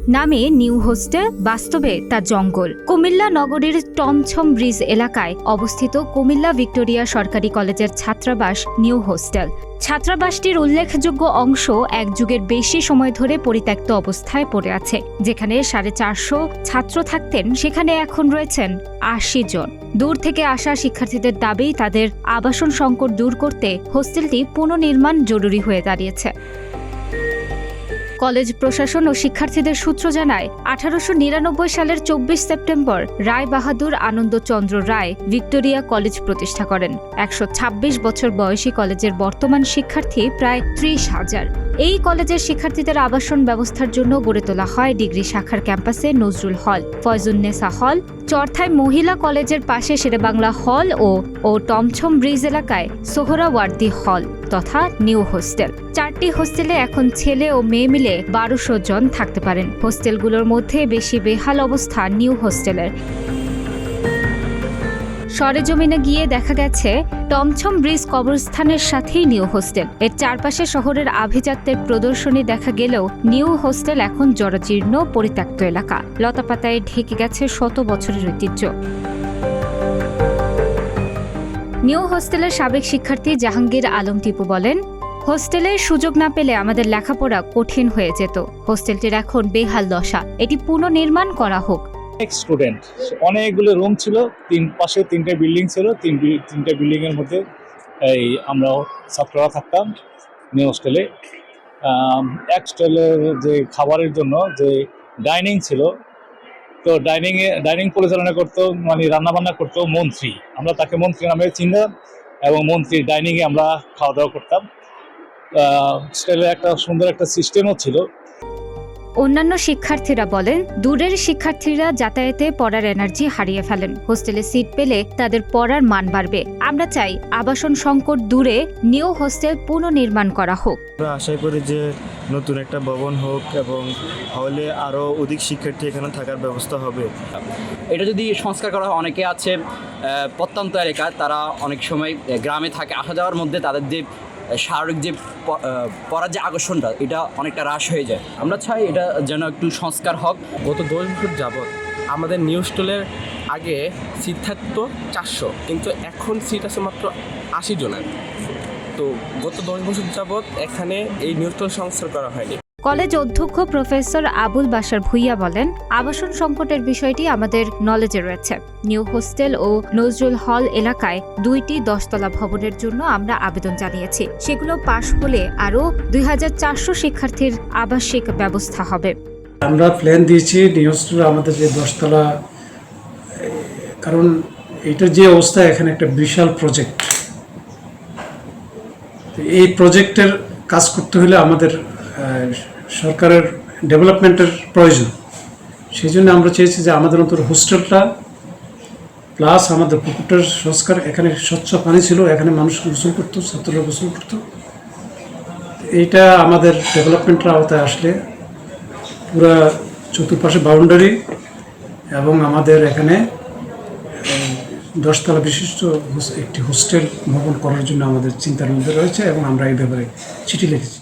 নামে new hostel, বাস্তবে তা জঙ্গল। কুমিল্লা নগরীর টমছম ব্রিজ এলাকায় অবস্থিত কুমিল্লা ভিক্টোরিয়া সরকারি কলেজের ছাত্রাবাস নিউ হোস্টেল। ছাত্রাবাসটির উল্লেখযোগ্য অংশ এক যুগের বেশি সময় ধরে পরিত্যক্ত অবস্থায় পড়ে আছে। যেখানে 450 ছাত্র থাকতেন, সেখানে এখন রয়েছেন 80 জন। দূর থেকে আসা শিক্ষার্থীদের দাবি, তাদের আবাসন সংকট দূর করতে হোস্টেলটি পুনর্নির্মাণ জরুরি হয়ে দাঁড়িয়েছে। কলেজ প্রশাসন ও শিক্ষার্থীদের সূত্র জানায়, 1899 সালের 24 সেপ্টেম্বর রায় বাহাদুর আনন্দচন্দ্র রায় ভিক্টোরিয়া কলেজ প্রতিষ্ঠা করেন। 126 বছর বয়সী কলেজের বর্তমান শিক্ষার্থী প্রায় 30,000। এই কলেজের শিক্ষার্থীদের আবাসন ব্যবস্থার জন্য গড়ে তোলা হয় ডিগ্রি শাখার ক্যাম্পাসে নজরুল হল, ফয়জুন্নেসা হল, চরথায় মহিলা কলেজের পাশে শেরেবাংলা হল ও টমছম ব্রিজ এলাকায় সোহরাওয়ার্দী হল তথা নিউ হোস্টেল। 4টি হোস্টেলে এখন ছেলে ও মেয়ে মিলে 1200 জন থাকতে পারেন। হোস্টেলগুলোর মধ্যে বেশি বেহাল অবস্থা নিউ হোস্টেলের। সরেজমিনে গিয়ে দেখা গেছে, টমছম ব্রিজ কবরস্থানের সাথেই নিউ হোস্টেল। এর চারপাশে শহরের আভিজাত্যের প্রদর্শনী দেখা গেলেও নিউ হোস্টেল এখন জরাজীর্ণ পরিত্যক্ত এলাকা। লতাপাতায় ঢেকে গেছে শত বছরের ঐতিহ্য। নিউ হোস্টেলের সাবেক শিক্ষার্থী জাহাঙ্গীর আলম টিপু বলেন, হোস্টেলের সুযোগ না পেলে আমাদের লেখাপড়া কঠিন হয়ে যেত। হোস্টেলটির এখন বেহাল দশা, এটি পুনর্নির্মাণ করা হোক। স্টুডেন্ট অনেকগুলো রুম ছিল, পাশে 3টে বিল্ডিং ছিল, 3টে বিল্ডিং এর মধ্যে আমরা ছাত্ররা থাকতাম নিউ হোস্টেলে। এক হোস্টেলের যে খাবারের জন্য যে ডাইনিং ছিল, তো ডাইনিং পরিচালনা করতো, মানে রান্নাবান্না করতো মন্ত্রী। আমরা তাকে মন্ত্রী নামে চিনতাম এবং মন্ত্রীর ডাইনিংয়ে আমরা খাওয়া দাওয়া করতাম। হোস্টেলে একটা সুন্দর একটা সিস্টেমও ছিল। অন্যান্য শিক্ষার্থীরা বলেন, দূরের শিক্ষার্থীরা যাতায়াতে পড়ার এনার্জি হারিয়ে ফেলেন। হোস্টেলে সিট পেলে তাদের পড়ার মান বাড়বে। আমরা চাই আবাসন সংকট দূরে নিউ হোস্টেল পুনর্নির্মাণ করা হোক। আমরা আশা করি যে নতুন একটা ভবন হোক এবং হলে আরও অধিক শিক্ষার্থী এখানে থাকার ব্যবস্থা হবে। এটা যদি সংস্কার করা হয়, অনেকে আছে প্রত্যন্ত এলাকায়, তারা অনেক সময় গ্রামে থাকে, আসা যাওয়ার মধ্যে তাদের যে শারীরিক যে পড়ার যে আকর্ষণটা, এটা অনেকটা হ্রাস হয়ে যায়। আমরা চাই এটা যেন একটু সংস্কার হোক। গত 10 বছর যাবৎ আমাদের নিউ হোস্টেলের আগে সিট থাকতো 400, কিন্তু এখন সিট আছে মাত্র 80 জনের। তো গত 10 বছর যাবৎ এখানে এই নিউ হোস্টেল সংস্কার করা হয়নি। কলেজ অধ্যক্ষ প্রফেসর আবুল বাশার ভুইয়া বলেন, আবাসন সংকটের বিষয়টি আমাদের নলেজে রয়েছে। নিউ হোস্টেল ও নজরুল হল এলাকায় 2টি 10তলা ভবনের জন্য আমরা আবেদন জানিয়েছি। সেগুলো পাশ হলে আরও 2400 শিক্ষার্থীর আবাসিক ব্যবস্থা হবে। আমরা প্ল্যান দিয়েছি নিউ হোস্টেল আমাদের যে 10তলা, কারণ এইটার যে অবস্থা, এখানে একটা বিশাল প্রজেক্ট। এই প্রজেক্টের কাজ করতে হলে আমাদের সরকারের ডেভেলপমেন্টের প্রয়োজন। সেই জন্য আমরা চেয়েছি যে আমাদের অন্তত হোস্টেলটা প্লাস আমাদের পুকুরটার সংস্কার। এখানে স্বচ্ছ পানি ছিল, এখানে মানুষ গোসল করতো, ছাত্ররা গোসল করতো। এইটা আমাদের ডেভেলপমেন্টের আওতায় আসলে পুরা চতুর্পাশে বাউন্ডারি এবং আমাদের এখানে 10তলা বিশিষ্ট একটি হোস্টেল ভবন করার জন্য আমাদের চিন্তার মধ্যে রয়েছে এবং আমরা এই ব্যাপারে চিঠি লিখেছি।